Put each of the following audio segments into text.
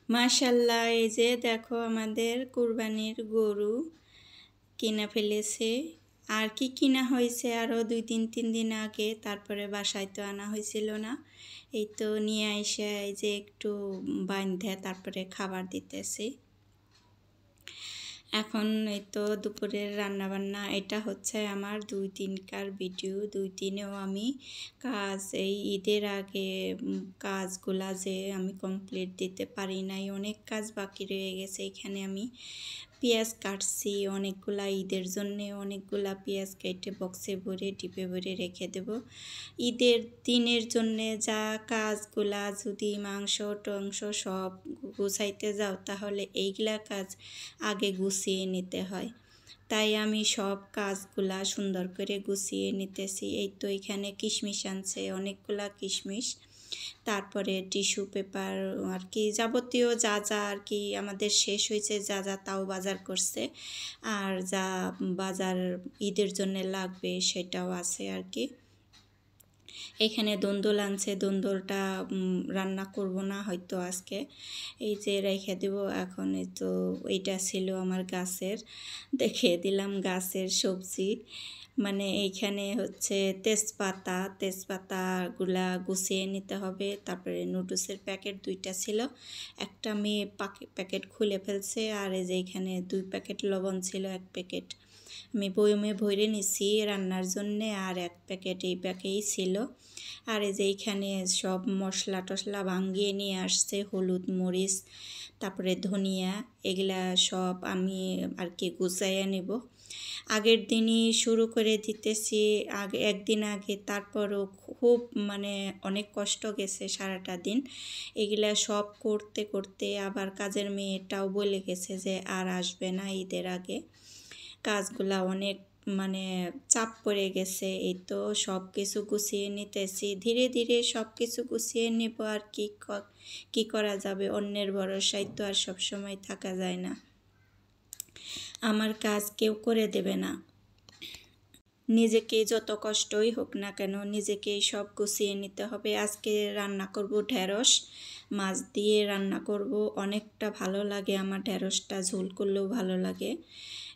মাশাল্লাহ, এই যে দেখো আমাদের কুরবানির গরু কিনা ফেলেছে। আর কি কিনা হয়েছে আরও 2-3 দিন আগে, তারপরে বাসায় তো আনা হয়েছিল না। এই তো নিয়ে এসে এই যে একটু বাঁধে তারপরে খাবার দিতেছি। এখন এই তো দুপুরের রান্নাবান্না, এটা হচ্ছে আমার 2-3কার ভিডিও। 2-3এও আমি কাজ এই ঈদের আগে কাজগুলা যে আমি কমপ্লিট দিতে পারি নাই, অনেক কাজ বাকি রয়ে গেছে। এখানে আমি পেঁয়াজ কাটছি অনেকগুলা, ঈদের জন্যে অনেকগুলা পেঁয়াজ কেটে বক্সে ভরে ডিপে ভরে রেখে দেব। ঈদের দিনের জন্যে যা কাজগুলা, যদি মাংস টংস সব গুছাইতে যাও তাহলে এইগুলা কাজ আগে গুছিয়ে নিতে হয়। তাই আমি সব কাজগুলা সুন্দর করে গুছিয়ে নিতেছি। এই তো এখানে কিশমিশ আনছে অনেকগুলা কিশমিশ, তারপরে টিস্যু পেপার, আর কি যাবতীয় যা যা আর কি আমাদের শেষ হয়েছে যা যা তাও বাজার করছে। আর যা বাজার ঈদের জন্য লাগবে সেটাও আছে আর কি। এখানে দন্দল আনছে, দন্দলটা রান্না করব না হয়তো আজকে, এই যে রেখে দেব। এখন এই তো এইটা ছিল আমার গাছের, দেখিয়ে দিলাম গাছের সবজি। মানে এইখানে হচ্ছে তেজপাতাগুলা গুছিয়ে নিতে হবে। তারপরে নুডলসের প্যাকেট 2টা ছিল, একটা মেয়ে প্যাকেট খুলে ফেলছে। আর এই যে এখানে 2 প্যাকেট লবণ ছিল, 1 প্যাকেট আমি বয়মে ভরে নিছি রান্নার জন্যে, আর 1 প্যাকেট এই প্যাকেই ছিল। আর এই যে এইখানে সব মশলা টশলা ভাঙিয়ে নিয়ে আসছে, হলুদ মরিচ তারপরে ধনিয়া, এগুলা সব আমি আর কি গুছাইয়া নেব। আগের দিনই শুরু করে দিতেছি, আগে একদিন আগে, তারপরও খুব মানে অনেক কষ্ট গেছে সারাটা দিন এগুলা সব করতে করতে। আবার কাজের মেয়েটাও বলে গেছে যে আর আসবে না ঈদের আগে, কাজগুলা অনেক মানে চাপ পড়ে গেছে। এই তো সব কিছু গুছিয়ে নিতেছি, ধীরে ধীরে সব কিছু গুছিয়ে নেব। আর কি করা যাবে, অন্যের ভরসায় তো আর সবসময় থাকা যায় না, আমার কাজ কেউ করে দেবে না। নিজেকে যত কষ্টই হোক না কেন নিজেকেই সব গুছিয়ে নিতে হবে। আজকে রান্না করব ঢেঁড়স মাছ দিয়ে রান্না করব, অনেকটা ভালো লাগে আমার ঢেঁড়সটা, ঝোল করলেও ভালো লাগে।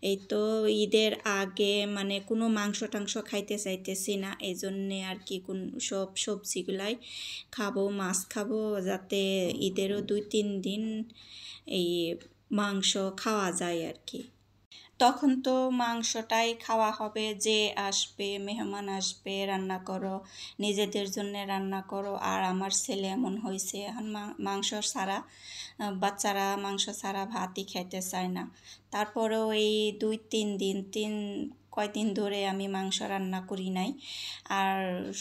এই তো ঈদের আগে মানে কোনো মাংস টাংস খাইতে চাইতেছি না, এই জন্যে আর কি সব সবজিগুলাই খাবো, মাছ খাবো, যাতে ঈদেরও 2-3 দিন এই মাংস খাওয়া যায় আর কি। তখন তো মাংসটাই খাওয়া হবে, যে আসবে মেহমান আসবে রান্না করো, নিজেদের জন্য রান্না করো। আর আমার ছেলে এমন হয়েছে এখন মাংস ছাড়া, বাচ্চারা মাংস ছাড়া ভাতই খেতে চায় না। তারপরেও এই 2-3 দিন কয়দিন ধরে আমি মাংস রান্না করি নাই। আর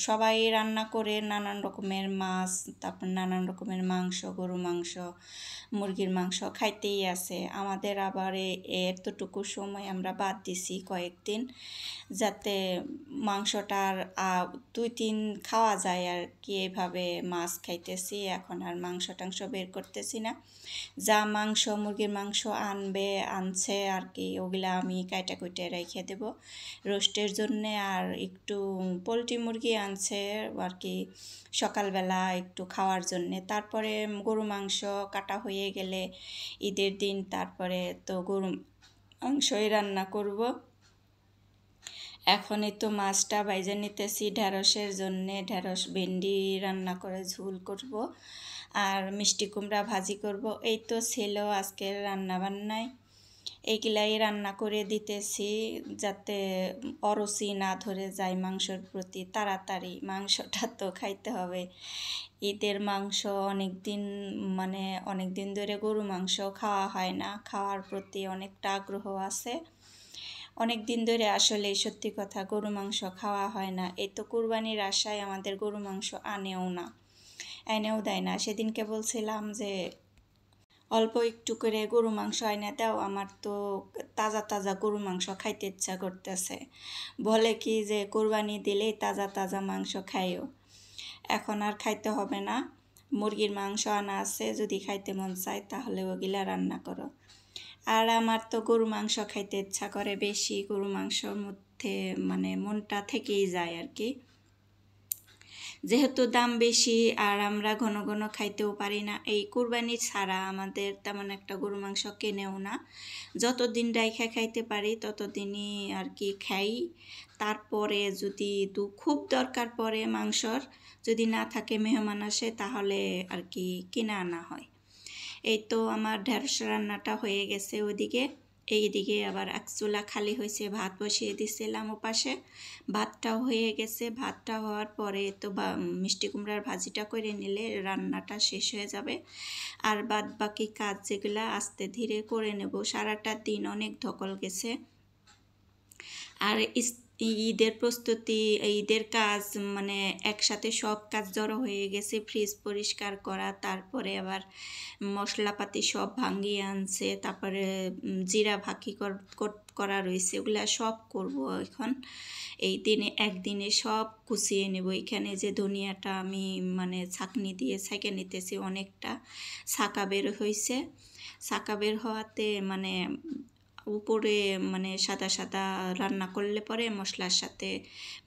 সবাই রান্না করে নানান রকমের মাছ, তারপর নানান রকমের মাংস, গরু মাংস, মুরগির মাংস খাইতেই আছে। আমাদের আবার এতটুকু সময় আমরা বাদ দিছি কয়েকদিন, যাতে মাংসটার 2-3 খাওয়া যায় আর কি। এভাবে মাছ খাইতেছি, এখন আর মাংস টাংস বের করতেছি না। যা মাংস মুরগির মাংস আনছে আর কি, ওগুলা আমি কাইটা কুইটে রেখে দেব রোস্টের জন্যে। আর একটু পোলট্রি মুরগি আনছে আর কি সকালবেলা একটু খাওয়ার জন্যে। তারপরে গরু মাংস কাটা হয়ে গেলে ঈদের দিন তারপরে তো গরু মাংসই রান্না করব। এখন এই তো মাছটা ভাইজা নিতেছি ঢেঁড়সের জন্যে, ঢেঁড়স ভেন্ডি রান্না করে ঝোল করব, আর মিষ্টি কুমড়া ভাজি করব। এই তো ছিল আজকের রান্নাবান্নায়, এইগুলাই রান্না করে দিতেছি যাতে অরুচি না ধরে যায় মাংসর প্রতি। তাড়াতাড়ি মাংসটা তো খাইতে হবে, ঈদের মাংস অনেক দিন ধরে গরু মাংস খাওয়া হয় না, খাওয়ার প্রতি অনেকটা আগ্রহ আছে। অনেক দিন ধরে আসলে সত্যি কথা গরু মাংস খাওয়া হয় না। এই তো কুরবানির আশায় আমাদের গরু মাংস এনেও দেয় না। সেদিনকে বলছিলাম যে অল্প একটু করে গরু মাংস এনে দাও, আমার তো তাজা তাজা গরু মাংস খাইতে ইচ্ছা করতেছে। বলে কি যে কোরবানি দিলেই তাজা তাজা মাংস খাইও, এখন আর খাইতে হবে না, মুরগির মাংস আনা আছে, যদি খাইতে মন চায় তাহলে ওগুলা রান্না করো। আর আমার তো গরু মাংস খাইতে ইচ্ছা করে বেশি, গরু মাংসর মধ্যে মানে মনটা থেকেই যায় আর কি। যেহেতু দাম বেশি আর আমরা ঘন ঘন খাইতেও পারি না, এই কুরবানি ছাড়া আমাদের তেমন একটা গরু মাংস কেনেও না। যতদিন রাইখা খাইতে পারি ততদিনই আর কি খাই। তারপরে যদি খুব দরকার পড়ে মাংসর, যদি না থাকে মেহমান আসে, তাহলে আর কি কিনে আনা হয়। এই তো আমার ঢেঁড়স রান্নাটা হয়ে গেছে ওদিকে। এইদিকে আবার এক চুলা খালি হয়েছে, ভাত বসিয়ে দিছিলাম ওপাশে। ভাতটাও হয়ে গেছে। ভাতটা হওয়ার পরে তো মিষ্টি কুমড়ার ভাজিটা করে নিলে রান্নাটা শেষ হয়ে যাবে। আর বাদ বাকি কাজ যেগুলা আস্তে ধীরে করে নেব। সারাটা দিন অনেক ধকল গেছে। আর ঈদের প্রস্তুতি, ঈদের কাজ মানে একসাথে সব কাজ জড়ো হয়ে গেছে। ফ্রিজ পরিষ্কার করা, তারপরে আবার মশলাপাতি সব ভাঙিয়ে আনছে, তারপরে জিরা ভাকি করা রয়েছে, ওগুলা সব করব এখন। এই দিনে একদিনে সব কুচিয়ে নেব। এখানে যে ধনিয়াটা আমি মানে ছাঁকনি দিয়ে ছাঁকে নিতেছি, অনেকটা ছাঁকা বের হয়েছে। ছাঁকা বের হওয়াতে মানে উপরে মানে সাদা সাদা রান্না করলে পরে মশলার সাথে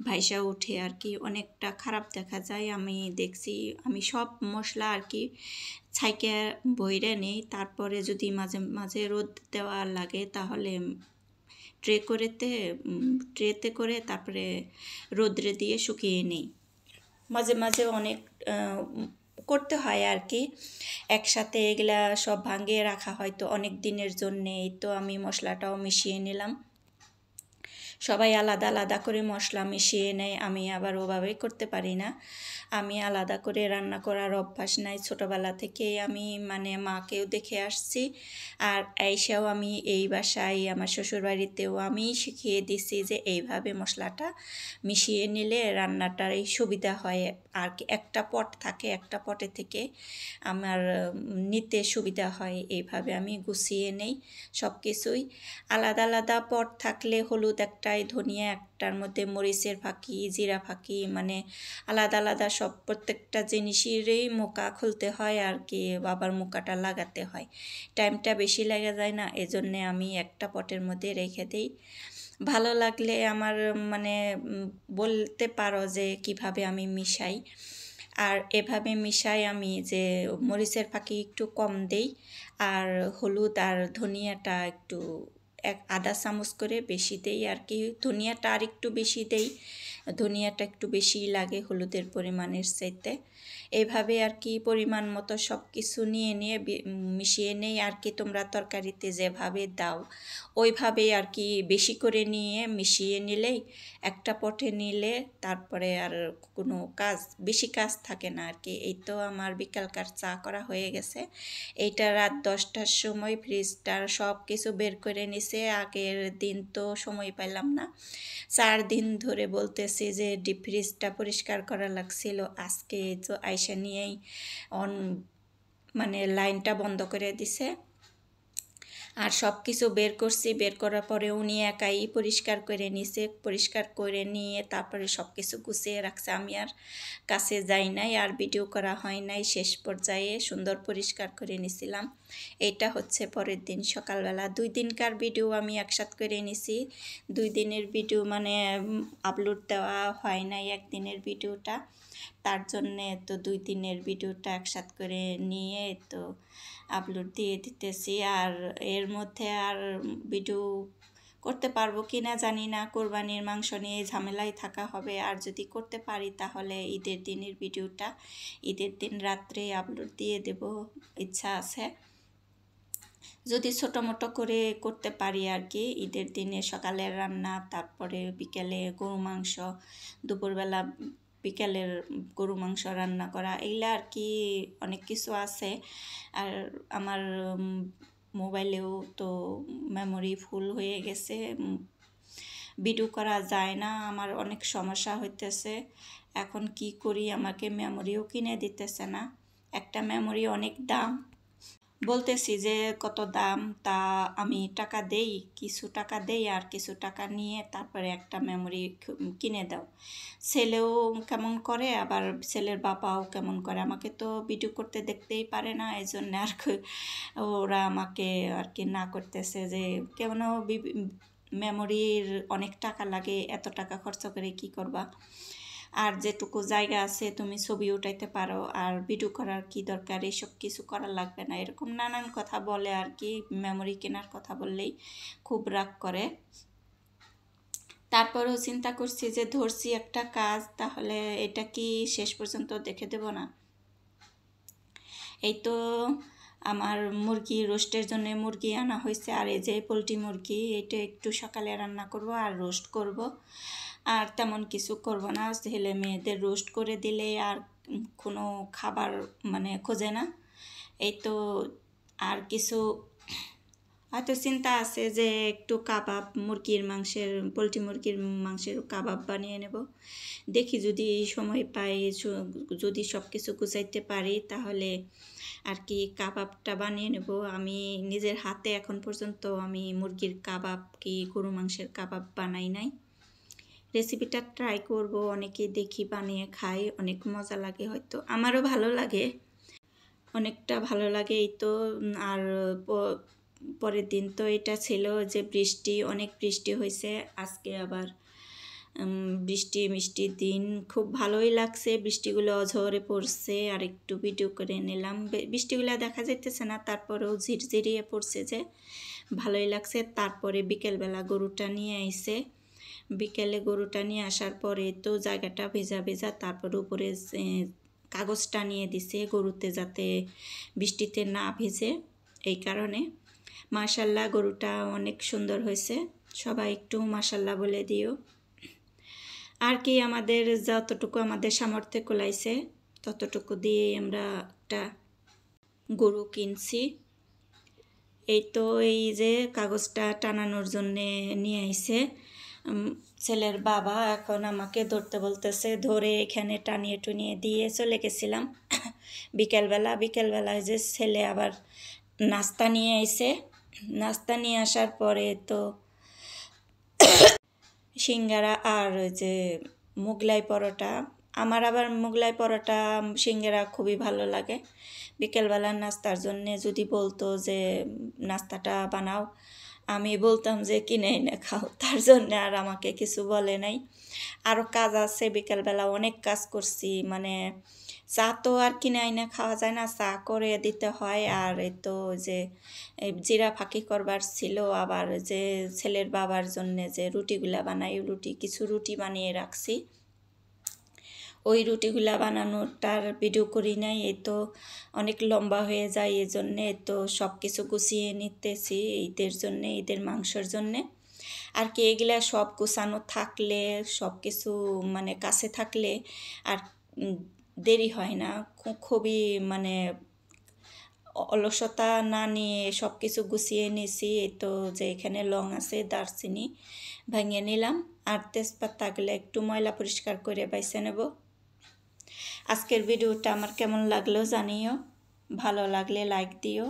ভাইসা উঠে আর কি, অনেকটা খারাপ দেখা যায়। আমি দেখছি, আমি সব মশলা আর কি ছাইকে বইরে নেই, তারপরে যদি মাঝে মাঝে রোদ দেওয়া লাগে তাহলে ট্রেতে করে তারপরে রোদ্রে দিয়ে শুকিয়ে নিই। মাঝে মাঝে অনেক করতে হয় আর কি, একসাথে এগুলা সব ভাঙিয়ে রাখা হয়তো অনেক দিনের জন্যে। এই তো আমি মশলাটাও মিশিয়ে নিলাম। সবাই আলাদা আলাদা করে মশলা মিশিয়ে নেয়, আমি আবার ওভাবেই করতে পারি না। আমি আলাদা করে রান্না করার অভ্যাস নাই, ছোটোবেলা থেকে আমি মানে মাকেও দেখে আসছি। আর আইসাও আমি এই বাসায় আমার শ্বশুরবাড়িতেও আমি শিখিয়ে দিছি যে এইভাবে মশলাটা মিশিয়ে নিলে রান্নাটার এই সুবিধা হয় আর কি। একটা পট থাকে, একটা পটে থেকে আমার নিতে সুবিধা হয়। এইভাবে আমি গুছিয়ে নেই সব কিছুই। আলাদা আলাদা পট থাকলে হলুদ একটাই, ধনিয়া একটার মধ্যে মরিচের ফাঁকি, জিরা ফাঁকি, মানে আলাদা আলাদা সব প্রত্যেকটা জিনিসেরই মুখা খুলতে হয় আর কি, আবার মুখাটা লাগাতে হয়, টাইমটা বেশি লেগে যায় না, এজন্যে আমি একটা পটের মধ্যে রেখে দিই। ভালো লাগলে আমার মানে বলতে পারো যে কিভাবে আমি মিশাই। আর এভাবে মিশাই আমি যে মরিচের ফাঁকি একটু কম দেই, আর হলুদ আর ধনিয়াটা একটু আধা চামচ করে বেশি দেই আর কি। ধনিয়াটা আর একটু বেশি দেই, ধনিয়াটা একটু বেশি লাগে হলুদের পরিমাণের চাইতে। এইভাবে আর কি পরিমাণ মতো সব কিছু নিয়ে মিশিয়ে নেই আর কি। তোমরা তরকারিতে যেভাবে দাও ওইভাবেই আর কি, বেশি করে নিয়ে মিশিয়ে নিলেই একটা পটে নিলে তারপরে আর কোনো বেশি কাজ থাকে না আর কি। এই তো আমার বিকালকার চা করা হয়ে গেছে। এইটা রাত 10টার সময় ফ্রিজটার সব কিছু বের করে নিছে। আগের দিন তো সময় পাইলাম না, 4 দিন ধরে বলতেছি যে ডিপ ফ্রিজটা পরিষ্কার করা লাগছিল। আজকে তো আয়সা নিয়েই মানে লাইনটা বন্ধ করে দিছে। আর সব কিছু বের করছি, বের করার পরে উনি একাই পরিষ্কার করে নিছে। পরিষ্কার করে নিয়ে তারপরে সব কিছু গুছিয়ে রাখছে। আমি আর কাছে যাই নাই, আর ভিডিও করা হয় নাই। শেষ পর্যায়ে সুন্দর পরিষ্কার করে নিছিলাম। এটা হচ্ছে পরের দিন সকালবেলা। 2 দিনকার ভিডিও আমি একসাথ করে নিছি। 2 দিনের ভিডিও মানে আপলোড দেওয়া হয় নাই একদিনের ভিডিওটা, তার জন্যে তো 2 দিনের ভিডিওটা একসাথ করে নিয়ে তো আপলোড দিয়ে দিতেছি। আর এর মধ্যে আর ভিডিও করতে পারবো কি না জানি না, কোরবানির মাংস নিয়ে ঝামেলায় থাকা হবে। আর যদি করতে পারি তাহলে ঈদের দিনের ভিডিওটা ঈদের দিন রাত্রে আপলোড দিয়ে দেব, ইচ্ছা আছে। যদি ছোটো মোটো করে করতে পারি আর কি, ঈদের দিনে সকালের রান্না, তারপরে বিকেলে গরু মাংস, দুপুরবেলা বিকেলের গরু মাংস রান্না করা, এইগুলা আর কি অনেক কিছু আছে। আর আমার মোবাইলেও তো মেমোরি ফুল হয়ে গেছে, ভিডিও করা যায় না, আমার অনেক সমস্যা হইতেছে। এখন কি করি, আমাকে মেমোরিও কিনে দিতেছে না। একটা মেমোরি অনেক দাম, বলতেছি যে কত দাম, তা আমি টাকা দেই, কিছু টাকা দেই আর কিছু টাকা নিয়ে তারপরে একটা মেমোরি কিনে দাও। ছেলেও কেমন করে, আবার ছেলের বাবাও কেমন করে, আমাকে তো ভিডিও করতে দেখতেই পারে না, এই জন্য আর ওরা আমাকে আর কি না করতেছে যে কেন মেমোরির অনেক টাকা লাগে, এত টাকা খরচ করে কি করবা। আর যেটুকু জায়গা আছে তুমি ছবি উঠাইতে পারো, আর ভিডিও করার কি দরকার, এইসব কিছু করার লাগবে না, এরকম নানান কথা বলে আর কি। মেমোরি কেনার কথা বললেই খুব রাগ করে। তারপরেও চিন্তা করছি যে ধরছি একটা কাজ, তাহলে এটা কি শেষ পর্যন্ত দেখে দেব না। এই তো আমার মুরগি রোস্টের জন্য মুরগি আনা হয়েছে, আর এই যে পোলট্রি মুরগি, এটা একটু সকালে রান্না করব আর রোস্ট করব, আর তেমন কিছু করব না। ছেলে মেয়েদের রোস্ট করে দিলে আর কোনো খাবার মানে খোঁজে না। এই তো আর কিছু হয়তো চিন্তা আছে যে একটু কাবাব, মুরগির মাংসের, পোলট্রি মুরগির মাংসের কাবাব বানিয়ে নেব। দেখি যদি সময় পাই, যদি সব কিছু গুছাইতে পারি, তাহলে আর কি কাবাবটা বানিয়ে নেব। আমি নিজের হাতে এখন পর্যন্ত আমি মুরগির কাবাব কি গরু মাংসের কাবাব বানাই নাই। রেসিপিটা ট্রাই করব, অনেকে দেখি বানিয়ে খাই, অনেক মজা লাগে, হয়তো আমারও ভালো লাগে, অনেকটা ভালো লাগে। এই তো আর পরের দিন তো এটা ছিল যে বৃষ্টি, অনেক বৃষ্টি হয়েছে আজকে, আবার বৃষ্টি মিষ্টির দিন, খুব ভালোই লাগছে। বৃষ্টিগুলো অঝরে পড়ছে, আর একটু ভিডিও করে নিলাম। বৃষ্টিগুলো দেখা যাইতেছে না, তারপরেও ঝিরঝিরিয়ে পড়ছে যে ভালোই লাগছে। তারপরে বিকেলবেলা গরুটা নিয়ে আইছে, বিকেলে গরুটা নিয়ে আসার পরে তো জায়গাটা ভেজা ভেজা, তারপর উপরে কাগজটা নিয়ে দিছে গরুতে যাতে বৃষ্টিতে না ভেজে, এই কারণে। মাশাল্লাহ গরুটা অনেক সুন্দর হয়েছে, সবাই একটু মাশাল্লাহ বলে দিও। আর কি আমাদের যতটুকু আমাদের সামর্থ্যে কুলাইছে ততটুকু দিয়ে আমরা একটা গরু কিনছি। এই তো এই যে কাগজটা টানানোর জন্যে নিয়ে আইছে ছেলের বাবা, এখন আমাকে ধরতে বলতেছে, ধরে এখানে টানিয়ে টুনিয়ে দিয়ে চলে গেছিলাম। বিকেলবেলায় যে ছেলে আবার নাস্তা নিয়ে আইছে, নাস্তা নিয়ে আসার পরে তো সিঙ্গারা আর ওই যে মোগলাই পরোটা। আমার আবার মোগলাই পরোটা সিঙ্গারা খুবই ভালো লাগে। বিকেলবেলার নাস্তার জন্যে যদি বলতো যে নাস্তাটা বানাও, আমি বলতাম যে কিনে এনে খাও, তার জন্য আর আমাকে কিছু বলে নাই। আরও কাজ আছে, বিকেলবেলা অনেক কাজ করছি, মানে চা তো আর কিনে এনে খাওয়া যায় না, চা করে দিতে হয়। আর এই তো যে জিরা ফাঁকি করবার ছিল, আবার যে ছেলের বাবার জন্য যে রুটিগুলা বানাই, কিছু রুটি বানিয়ে রাখছি, ওই রুটিগুলা বানানোটার ভিডিও করি নাই। এই তো অনেক লম্বা হয়ে যায়, এই জন্যে তো সব কিছু গুছিয়ে নিতেছি ঈদের জন্যে, ঈদের মাংসর জন্যে আর কি। এগুলা সব গুছানো থাকলে, সব কিছু মানে কাছে থাকলে আর দেরি হয় না, খুবই মানে অলসতা না নিয়ে সব কিছু গুছিয়ে নিছি। এই তো যে এখানে লং আছে, দারচিনি ভেঙে নিলাম, আর তেজপাতাগুলো একটু ময়লা পরিষ্কার করে বাইছে নেব। আজকের ভিডিওটা আমার কেমন লাগলো জানিও, ভালো লাগলে লাইক দিও।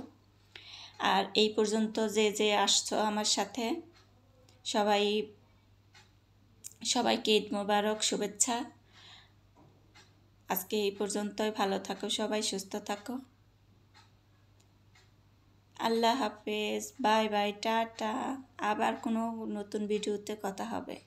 আর এই পর্যন্ত যে আসছো আমার সাথে, সবাইকে ঈদ মোবারক, শুভেচ্ছা। আজকে এই পর্যন্তই, ভালো থাকো সবাই, সুস্থ থাকো, আল্লাহ হাফেজ, বাই বাই, টাটা। আবার কোনো নতুন ভিডিওতে কথা হবে।